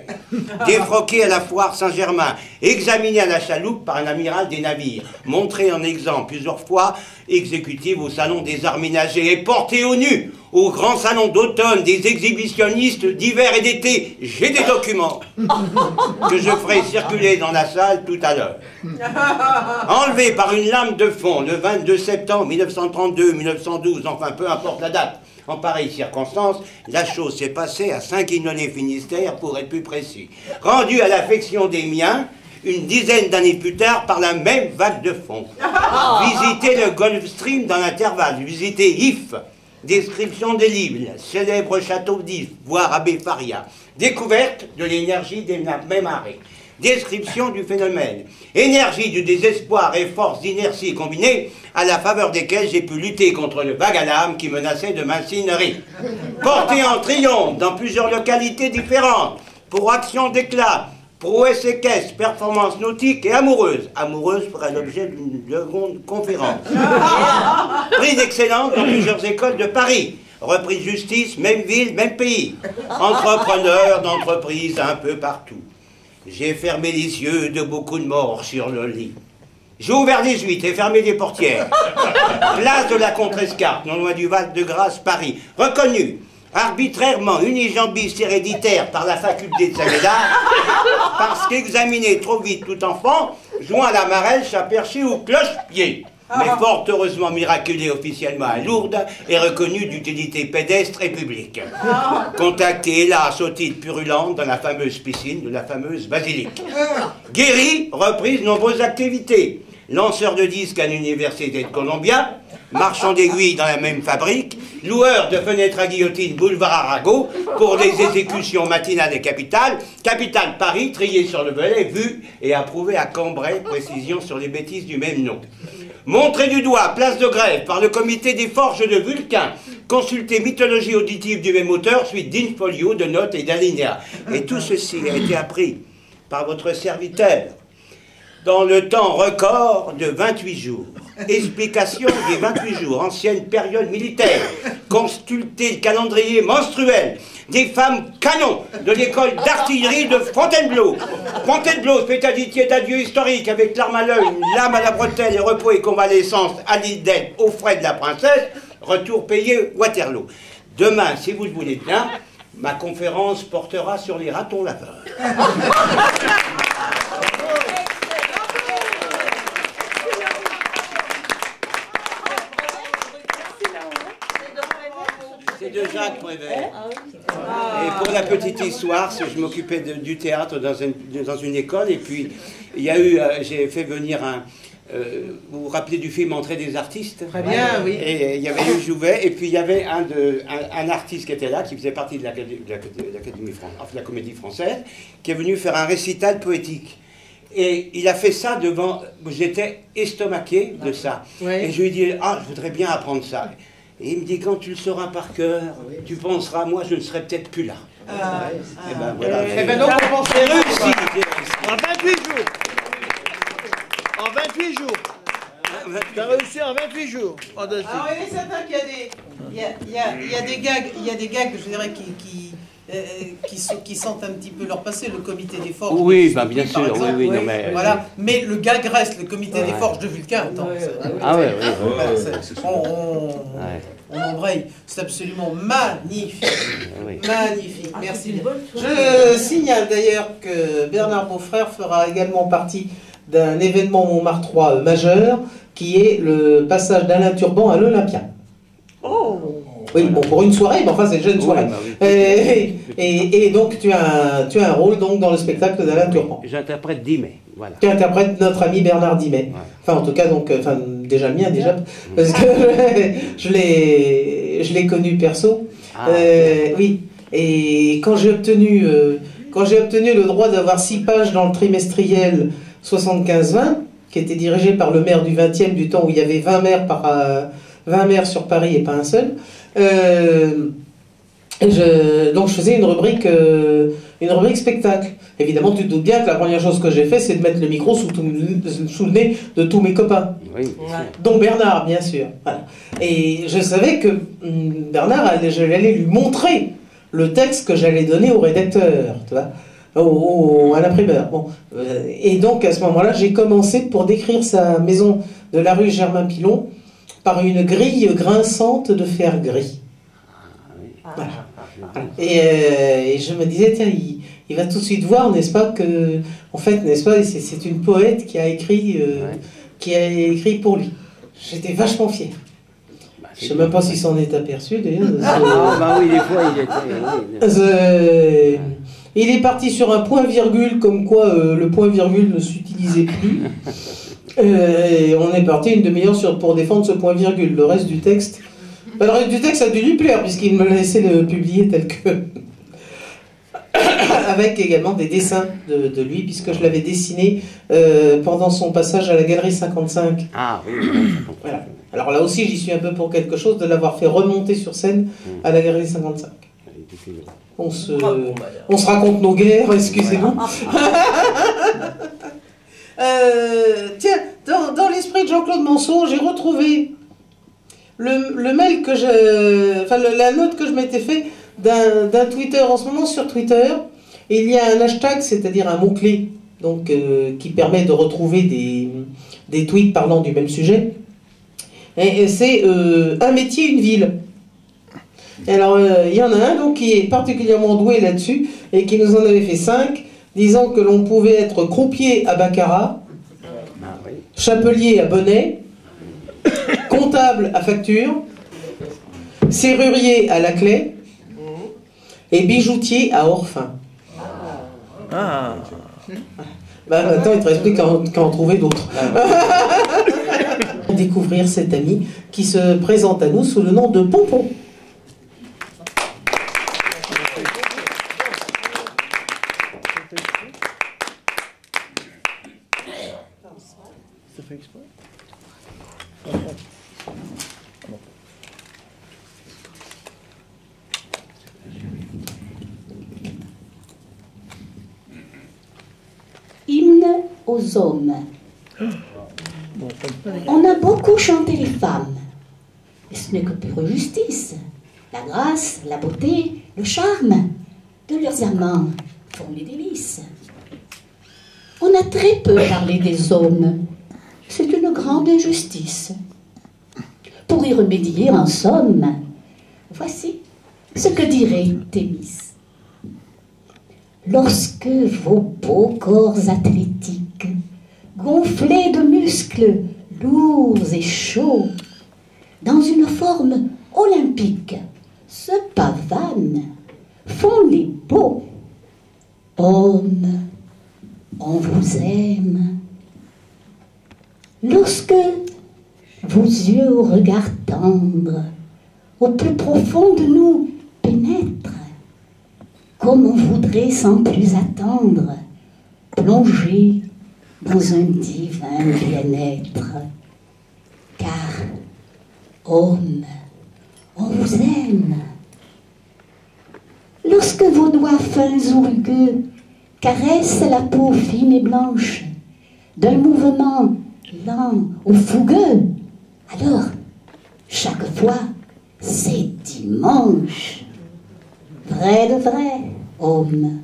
défroqué à la foire Saint-Germain, examiné à la chaloupe par un amiral des navires, montré en exemple plusieurs fois exécutive au salon des arts ménagers et porté au nu au grand salon d'automne des exhibitionnistes d'hiver et d'été. J'ai des documents que je ferai circuler dans la salle tout à l'heure. Enlevé par une lame de fond le 22 septembre 1932, 1912, enfin peu importe la date, en pareille circonstance, la chose s'est passée à Saint-Guinolé-Finistère, pour être plus précis. Rendu à l'affection des miens, une dizaine d'années plus tard, par la même vague de fond. Visiter le Gulf Stream dans l'intervalle, visiter If, description des livres, célèbre château d'If, voire Abbé Faria, découverte de l'énergie des mêmes marées, description du phénomène, énergie du désespoir et force d'inertie combinées, à la faveur desquelles j'ai pu lutter contre le vague à l'âme qui menaçait de m'incinérer. Porté en triomphe dans plusieurs localités différentes, pour action d'éclat, prouesse équestre, performance nautique et amoureuse. Amoureuse fera l'objet d'une seconde conférence. Prix d'excellence dans plusieurs écoles de Paris. Repris de justice, même ville, même pays. Entrepreneur d'entreprises un peu partout. J'ai fermé les yeux de beaucoup de morts sur le lit. J'ai ouvert les huîtres et fermé les portières. Place de la Contrescarpe, non loin du Val-de-Grâce, Paris. Reconnu arbitrairement unijambiste héréditaire par la faculté de Saint-Médard, parce qu'examiné trop vite tout enfant, joint à la marèche à percher ou cloche-pied. Mais fort heureusement miraculé officiellement à Lourdes et reconnu d'utilité pédestre et publique. Contacté hélas au titre purulente dans la fameuse piscine de la fameuse basilique. Guéri, reprise nombreuses activités. Lanceur de disques à l'université de Columbia, marchand d'aiguilles dans la même fabrique, loueur de fenêtres à guillotine boulevard Arago pour des exécutions matinales et capitales, capitale Paris, trié sur le volet, vu et approuvé à Cambrai, précision sur les bêtises du même nom. Montré du doigt, place de grève, par le comité des forges de Vulcain, consulté mythologie auditive du même auteur, suite d'infolio, de notes et d'alinéas. Et tout ceci a été appris par votre serviteur dans le temps record de 28 jours. Explication des 28 jours, ancienne période militaire. Consulter le calendrier menstruel des femmes canons de l'école d'artillerie de Fontainebleau. Fontainebleau fait amitié d'adieu historique avec l'arme à l'œil, lame à la bretelle et repos et convalescence à l'île d'Elbe aux frais de la princesse. Retour payé Waterloo. Demain, si vous le voulez bien, ma conférence portera sur les ratons laveurs. C'est de Jacques Prévert. Et pour la petite histoire, je m'occupais du théâtre dans une école, et puis il y a eu, j'ai fait venir un... vous vous rappelez du film Entrée des artistes? Très bien, oui. Et il y avait eu Jouvet, et puis il y avait un artiste qui était là, qui faisait partie de la Comédie Française, qui est venu faire un récital poétique. Et il a fait ça devant... J'étais estomaqué de ça. Ouais. Et je lui ai dit, ah, je voudrais bien apprendre ça. Et il me dit, quand tu le sauras par cœur, tu penseras, moi, je ne serai peut-être plus là. Et ben voilà. Et ben donc, on pense que réussi. En 28 jours. En 28 jours. Tu as réussi en 28 jours. Alors, il est certain qu'il y a des gags, je dirais, qui sentent un petit peu leur passé, le comité des forges. Oui, ben bien sûr, exemple, oui, non, mais... Voilà, mais le gag reste, le comité des forges de Vulcain. Attends, on embraye, c'est absolument magnifique. Magnifique, merci. Je signale d'ailleurs que Bernard Beaufrère fera également partie d'un événement Montmartrois majeur, qui est le passage d'Alain Turban à l'Olympia. Oui, bon, pour une soirée, mais enfin c'est déjà une soirée. Et donc tu as un rôle donc dans le spectacle d'Alain Turban. J'interprète Dimet, voilà. Tu interprètes notre ami Bernard Dimet. Ouais. Enfin en tout cas, donc, déjà le mien déjà, parce que je l'ai connu perso. Oui, et quand j'ai obtenu le droit d'avoir 6 pages dans le trimestriel 75-20, qui était dirigé par le maire du 20e, du temps où il y avait 20 maires sur Paris et pas un seul. Donc je faisais une rubrique spectacle. Évidemment, tu te doutes bien que la première chose que j'ai fait, c'est de mettre le micro sous le nez de tous mes copains. Oui, dont Bernard, bien sûr. Voilà. Et je savais que Bernard, j'allais lui montrer le texte que j'allais donner au rédacteur, tu vois, à l'imprimeur. Bon. Et donc, à ce moment-là, j'ai commencé pour décrire sa maison de la rue Germain-Pilon par une grille grinçante de fer gris. Voilà. Et je me disais, tiens, il va tout de suite voir, n'est-ce pas, que, en fait, n'est-ce pas, c'est une poète qui a écrit pour lui. J'étais vachement fier. Je ne sais même pas s'il s'en est aperçu, d'ailleurs. Oui, des fois, il est parti sur un point-virgule, comme quoi le point-virgule ne s'utilisait plus. Et on est parti une demi-heure pour défendre ce point-virgule. Le reste du texte a dû lui plaire, puisqu'il me laissait le publier tel que... avec également des dessins de lui, puisque je l'avais dessiné pendant son passage à la Galerie 55. Ah oui, voilà. Alors là aussi, j'y suis un peu pour quelque chose de l'avoir fait remonter sur scène à la Galerie 55. On se raconte nos guerres, excusez-moi. Tiens, dans l'esprit de Jean-Claude Manceau, j'ai retrouvé le mail que la note que je m'étais fait d'un Twitter. En ce moment, sur Twitter, il y a un hashtag, c'est-à-dire un mot-clé, donc, qui permet de retrouver des tweets parlant du même sujet. Et c'est un métier, une ville. Et alors, il y en a un donc, qui est particulièrement doué là-dessus et qui nous en avait fait 5, disant que l'on pouvait être croupier à baccarat, chapelier à bonnet, comptable à facture, serrurier à laclais et bijoutier à orphin. Ah. Maintenant, il te reste plus qu'à en trouver d'autres. Découvrir cet ami qui se présente à nous sous le nom de Pompon. Hymne aux hommes. On a beaucoup chanté les femmes, et ce n'est que pure justice. La grâce, la beauté, le charme de leurs amants font les délices. On a très peu parlé des hommes, c'est une grande injustice. Pour y remédier, en somme, voici ce que dirait Thémis. Lorsque vos beaux corps athlétiques, gonflés de muscles lourds et chauds, dans une forme olympique, se pavanent, font les beaux. Hommes, on vous aime. Lorsque vos yeux au regard tendre, au plus profond de nous pénètrent, comme on voudrait sans plus attendre, plonger dans un divin bien-être. Car, homme, on vous aime. Lorsque vos doigts fins ou rugueux caressent la peau fine et blanche, d'un mouvement lent ou fougueux, alors, chaque fois, c'est dimanche. Vrai de vrai, homme,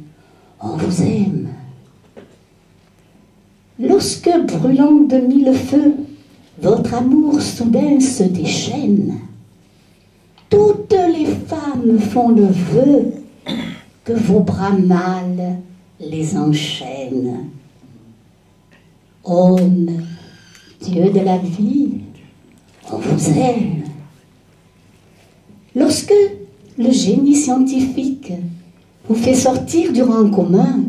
on vous aime. Lorsque, brûlant de mille feux, votre amour soudain se déchaîne, toutes les femmes font le vœu que vos bras mâles les enchaînent. Homme, Dieu de la vie, on vous aime. Lorsque le génie scientifique vous fait sortir du rang commun,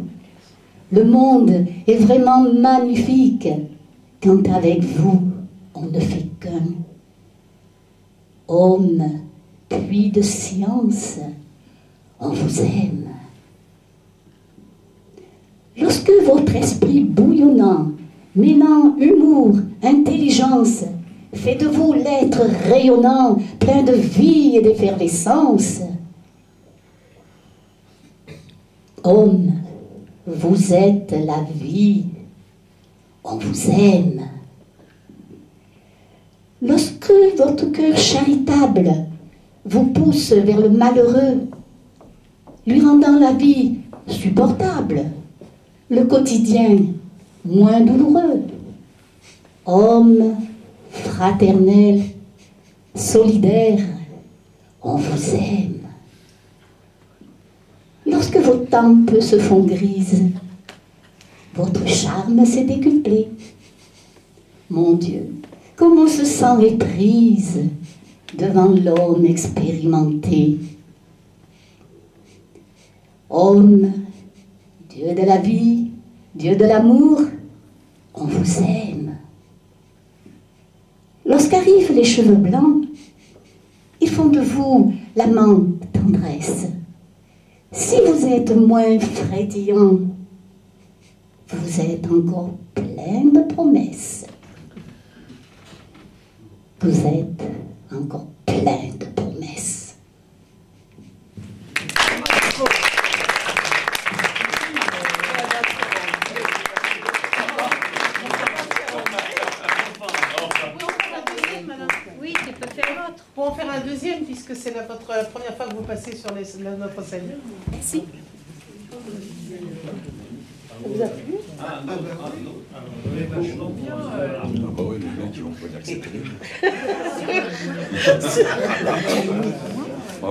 le monde est vraiment magnifique quand avec vous on ne fait qu'un. Homme, puits de science, on vous aime. Lorsque votre esprit bouillonnant, mêlant humour, intelligence, fait de vous l'être rayonnant, plein de vie et d'effervescence, homme, vous êtes la vie, on vous aime. Lorsque votre cœur charitable vous pousse vers le malheureux, lui rendant la vie supportable, le quotidien moins douloureux. Homme fraternel, solidaire, on vous aime. Lorsque vos tempes se font grises, votre charme s'est décuplé. Mon Dieu, comme on se sent éprise devant l'homme expérimenté. Homme, Dieu de la vie, Dieu de l'amour, on vous aime. Lorsqu'arrivent les cheveux blancs, ils font de vous l'amant tendresse. Si vous êtes moins frétillant, vous êtes encore plein de promesses. Vous êtes encore plein de promesses. Oui, tu peux faire l'autre. Pour en faire un deuxième, puisque c'est la première fois que vous passez sur notre scène. Merci. Ça vous a plu?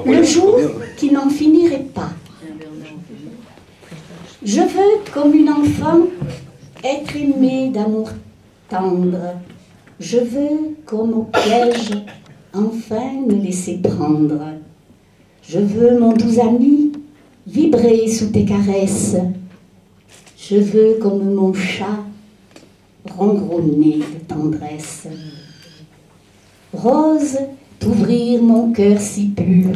Le jour qui n'en finirait pas. Je veux, comme une enfant, être aimée d'amour tendre. Je veux, comme au piège, enfin me laisser prendre. Je veux, mon doux ami, vibrer sous tes caresses. Je veux, comme mon chat, ronronner de tendresse. Rose, t'ouvrir mon cœur si pur.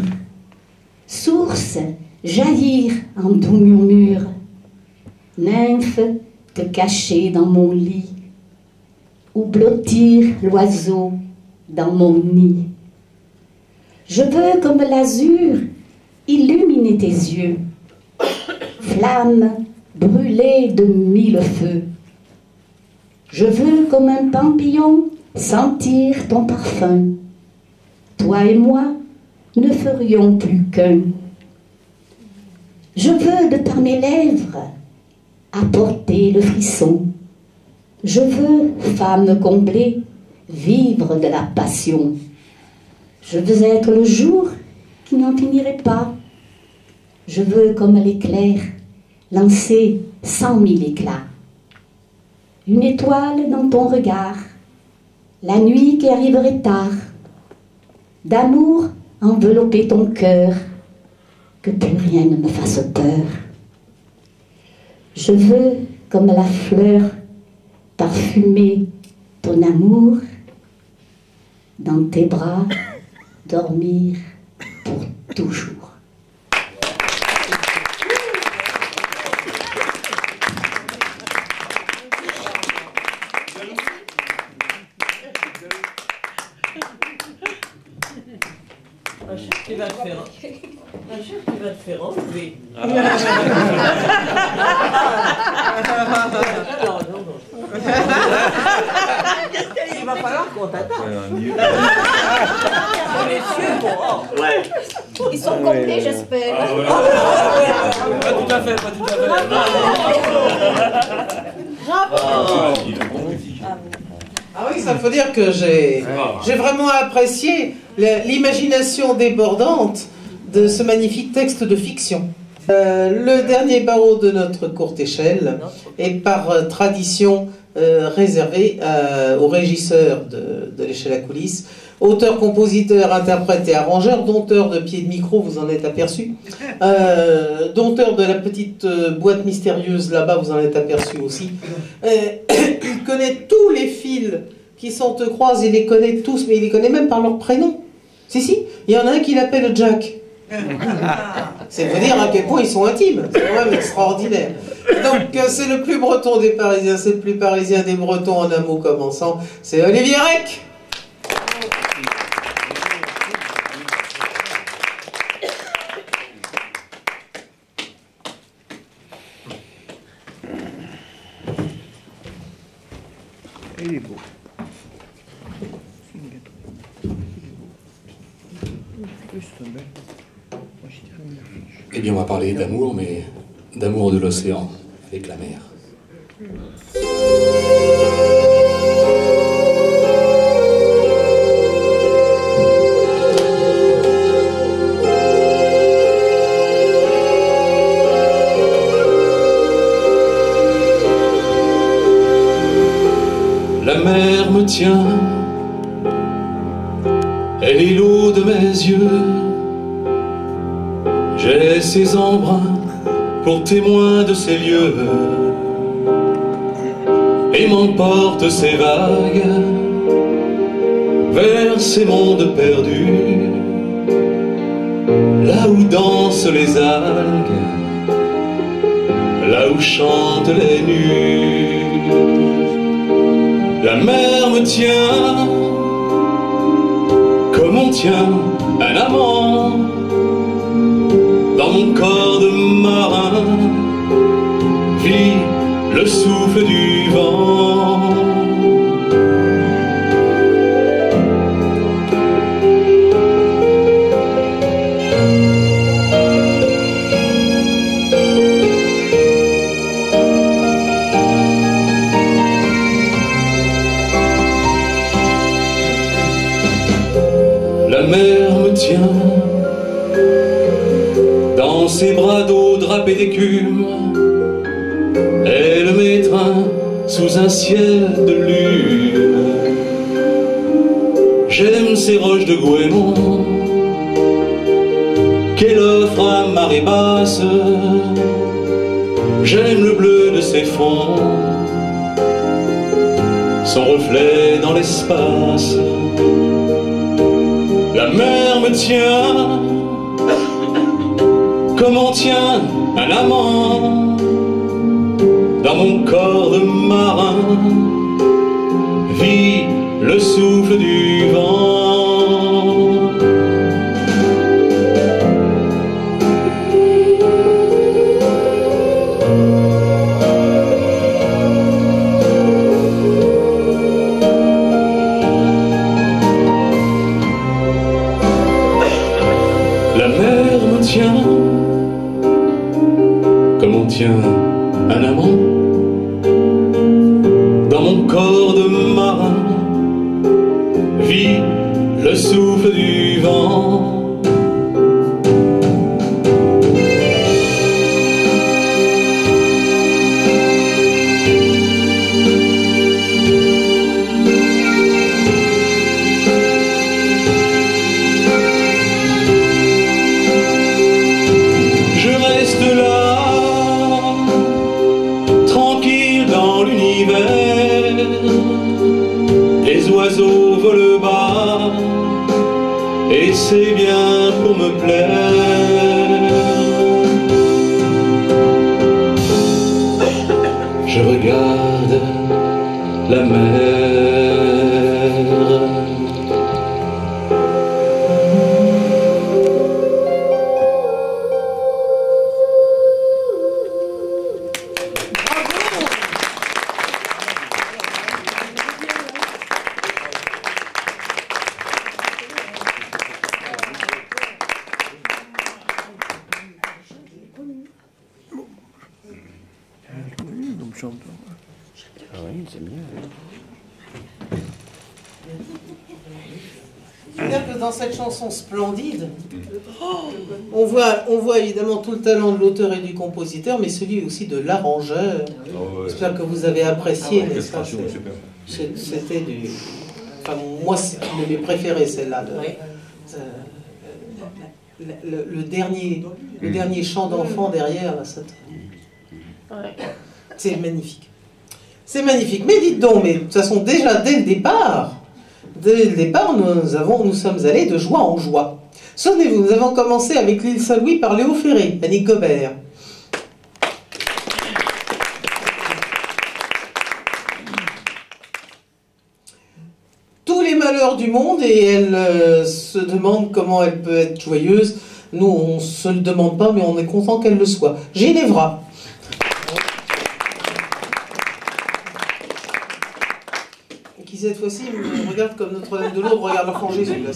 Source, jaillir en doux murmure. Nymphe, te cacher dans mon lit. Ou blottir l'oiseau dans mon nid. Je veux, comme l'azur, illuminer tes yeux. Flamme, brûlée de mille feux. Je veux, comme un papillon, sentir ton parfum. Toi et moi ne ferions plus qu'un. Je veux, de par mes lèvres, apporter le frisson. Je veux, femme comblée, vivre de la passion. Je veux être le jour qui n'en finirait pas. Je veux, comme l'éclair, lancer 100 000 éclats. Une étoile dans ton regard, la nuit qui arriverait tard. D'amour envelopper ton cœur, que plus rien ne me fasse peur. Je veux, comme la fleur, parfumer ton amour, dans tes bras, dormir pour toujours. Un chef qui va te faire, un chef qui va te faire enlever. Il va falloir qu'on t'attende. Messieurs, bon, ouais. Ils sont complets, j'espère. Pas tout à fait, pas tout à fait. Ah oui, ça faut dire que j'ai vraiment apprécié l'imagination débordante de ce magnifique texte de fiction. Le dernier barreau de notre courte échelle est par tradition réservé au régisseur de l'échelle à coulisses, auteur, compositeur, interprète et arrangeur, dompteur de pied de micro, vous en êtes aperçu, dompteur de la petite boîte mystérieuse là-bas, vous en êtes aperçu aussi. Il connaît tous les fils qui s'entrecroisent, il les connaît tous, mais il les connaît même par leur prénom. Si, il y en a un qui l'appelle Jack. C'est vous dire à quel point ils sont intimes, c'est quand même extraordinaire. Donc c'est le plus breton des Parisiens, c'est le plus parisien des Bretons en un mot commençant, c'est Olivier Rec. Il est beau. Plus, c'est belle. Moi, je dirais une affiche. Eh bien, on va parler d'amour, mais d'amour de l'océan, avec la mer. La mer me tient, elle est l'eau de mes yeux. J'ai ses embruns pour témoin de ces lieux, et m'emporte ces vagues vers ces mondes perdus, là où dansent les algues, là où chantent les nus. La mer me tient comme on tient un amant dans mon corps de marin, vit le souffle du vent. La mer me tient dans ses bras d'eau drapés d'écume, elle m'étreint sous un ciel de lune. J'aime ces roches de goémon qu'elle offre à marée basse, j'aime le bleu de ses fonds, son reflet dans l'espace. La mer me tient comme on tient un amant dans mon corps de marin, vit le souffle du vent. La mer me tient comme on tient un amant dans mon corps de marin, vit le souffle du vent. Je reste là, tranquille dans l'univers, les oiseaux volent bas, et c'est bien pour me plaire. Je regarde la mer. Ah oui, c'est bien. C'est-à-dire que dans cette chanson splendide, on voit évidemment tout le talent de l'auteur et du compositeur, mais celui aussi de l'arrangeur. J'espère que vous avez apprécié. C'était du... Enfin, moi, c'est une de mes préférées, celle-là. Le dernier chant d'enfant derrière, là, c'est magnifique. C'est magnifique. Mais dites donc, mais de toute façon, déjà, dès le départ, nous sommes allés de joie en joie. Souvenez-vous, nous avons commencé avec l'île Saint-Louis par Léo Ferré, Annick Gobert. Tous les malheurs du monde, et elle se demande comment elle peut être joyeuse. Nous, on ne se le demande pas, mais on est content qu'elle le soit. Ginevra. cette fois-ci, il me regarde comme Notre-Dame de Lourdes regarde l'enfant Jésus. Là,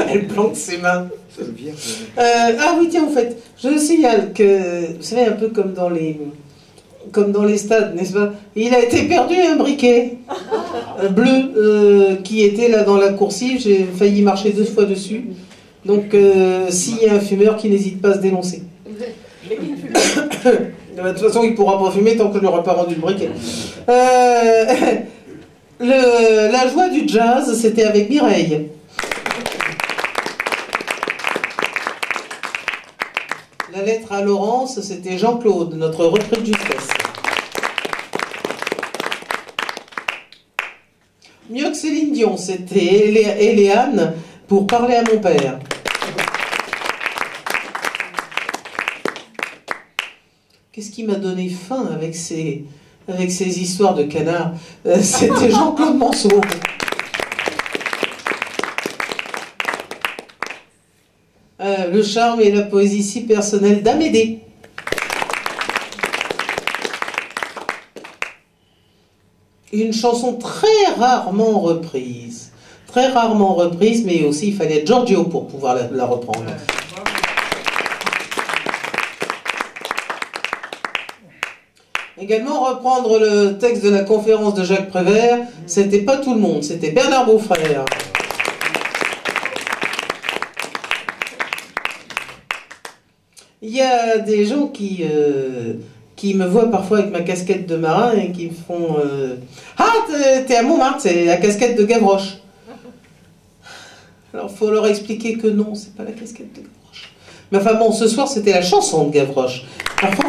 elle plante ses mains. Ah oui, tiens, en fait, je signale que, vous savez, un peu comme dans les stades, n'est-ce pas? Il a été perdu un briquet bleu qui était là dans la coursive. J'ai failli marcher 2 fois dessus. Donc, s'il y a un fumeur qui n'hésite pas à se dénoncer. De toute façon, il ne pourra pas fumer tant que je n'aurai pas rendu le briquet. La joie du jazz, c'était avec Mireille. La lettre à Laurence, c'était Jean-Claude, notre repris de justesse. Mieux que Céline Dion, c'était Éléane pour parler à mon père. Qu'est-ce qui m'a donné faim avec ces histoires de canards? C'était Jean-Claude Manceau. Le charme et la poésie si personnelle d'Amédée. Une chanson très rarement reprise. Très rarement reprise, mais aussi il fallait être Giorgio pour pouvoir la reprendre. Également reprendre le texte de la conférence de Jacques Prévert, c'était pas tout le monde, c'était Bernard Beaufrère. Il y a des gens qui me voient parfois avec ma casquette de marin et qui me font ah, t'es à Montmartre, c'est la casquette de Gavroche. Alors il faut leur expliquer que non, c'est pas la casquette de Gavroche. Mais enfin bon, ce soir c'était la chanson de Gavroche. Parfois,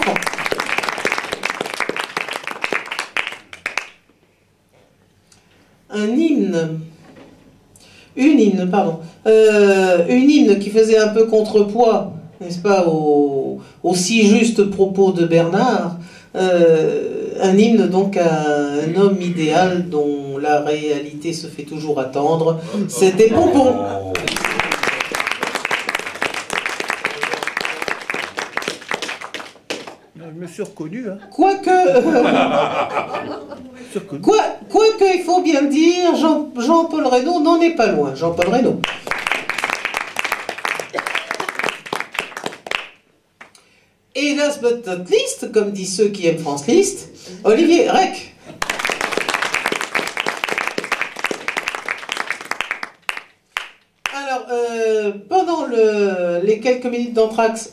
une hymne qui faisait un peu contrepoids, n'est-ce pas, aux si justes propos de Bernard, un hymne donc à un homme idéal dont la réalité se fait toujours attendre, c'était Pompon. Je me suis reconnu, hein. Quoique, il faut bien le dire, Jean-Paul Reynaud n'en est pas loin. Jean-Paul Reynaud. Et last but not least, comme disent ceux qui aiment France List, Olivier Rec. Alors, pendant les quelques minutes d'entracte,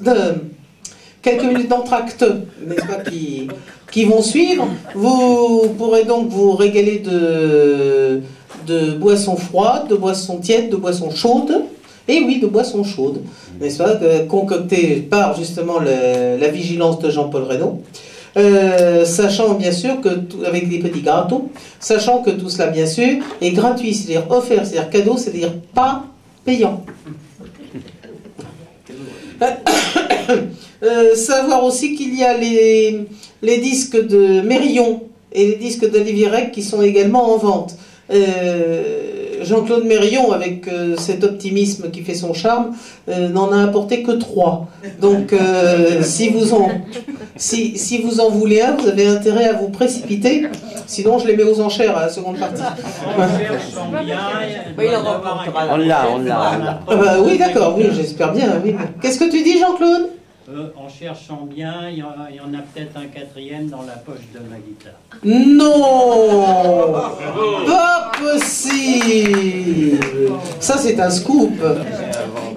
n'est-ce pas, qui vont suivre, vous pourrez donc vous régaler de boissons froides, de boissons tièdes, de boissons chaudes, et oui, de boissons chaudes, n'est-ce pas, concoctées par justement la vigilance de Jean-Paul Reynaud, sachant bien sûr que, avec des petits gâteaux, sachant que tout cela bien sûr est gratuit, c'est-à-dire offert, c'est-à-dire cadeau, c'est-à-dire pas payant. Savoir aussi qu'il y a les disques de Mérillon et les disques d'Olivier Rec qui sont également en vente. Jean-Claude Mérillon, avec cet optimisme qui fait son charme, n'en a apporté que 3. Donc, si vous en voulez un, vous avez intérêt à vous précipiter. Sinon, je les mets aux enchères à la seconde partie. On l'a. Oui, d'accord, oui, j'espère bien. Oui. Qu'est-ce que tu dis, Jean-Claude? En cherchant bien, il y en a peut-être un 4e dans la poche de ma guitare. Non, pas possible. Ça, c'est un scoop.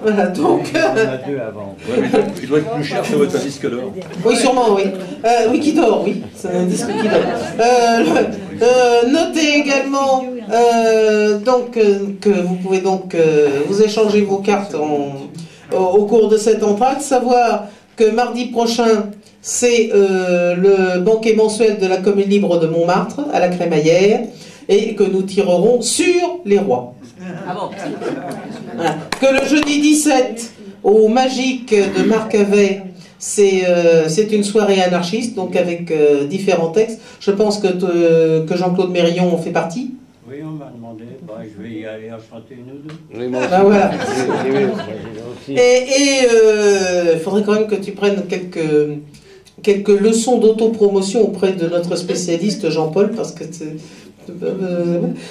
Voilà, donc. Il en a 2 avant. Ouais, mais il doit être plus cher, ça doit être un disque d'or. Oui, sûrement, oui. Oui, qui dort, oui. C'est un disque qui dort. Notez également donc, que vous pouvez donc vous échanger vos cartes au cours de cet entracte, savoir que mardi prochain, c'est le banquet mensuel de la Commune Libre de Montmartre, à la Crémaillère, et que nous tirerons sur les rois. Voilà. Que le jeudi 17, au Magique de Marcavet, c'est une soirée anarchiste, donc avec différents textes. Je pense que Jean-Claude Mérillon en fait partie. Oui, on m'a demandé, je vais y aller à chanter une ou deux. Oui, moi Ah, voilà. aussi. Et il faudrait quand même que tu prennes quelques leçons d'autopromotion auprès de notre spécialiste Jean-Paul, parce que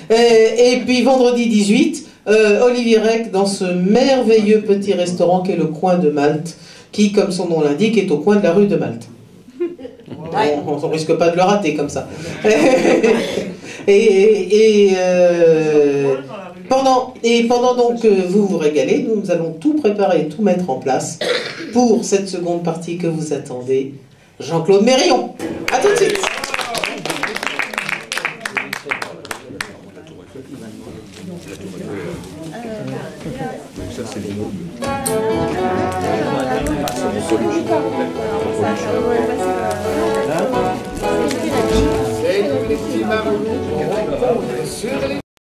et puis vendredi 18, Olivier Rec dans ce merveilleux petit restaurant qui est le Coin de Malte, qui, comme son nom l'indique, est au coin de la rue de Malte. On ne risque pas de le rater comme ça. Pendant donc que vous vous régalez, nous allons tout préparer, tout mettre en place pour cette seconde partie que vous attendez. Jean-Claude Mérillon. À tout de suite. Ça, c'est les mots. C'est nous les petits marrons, on répond sur les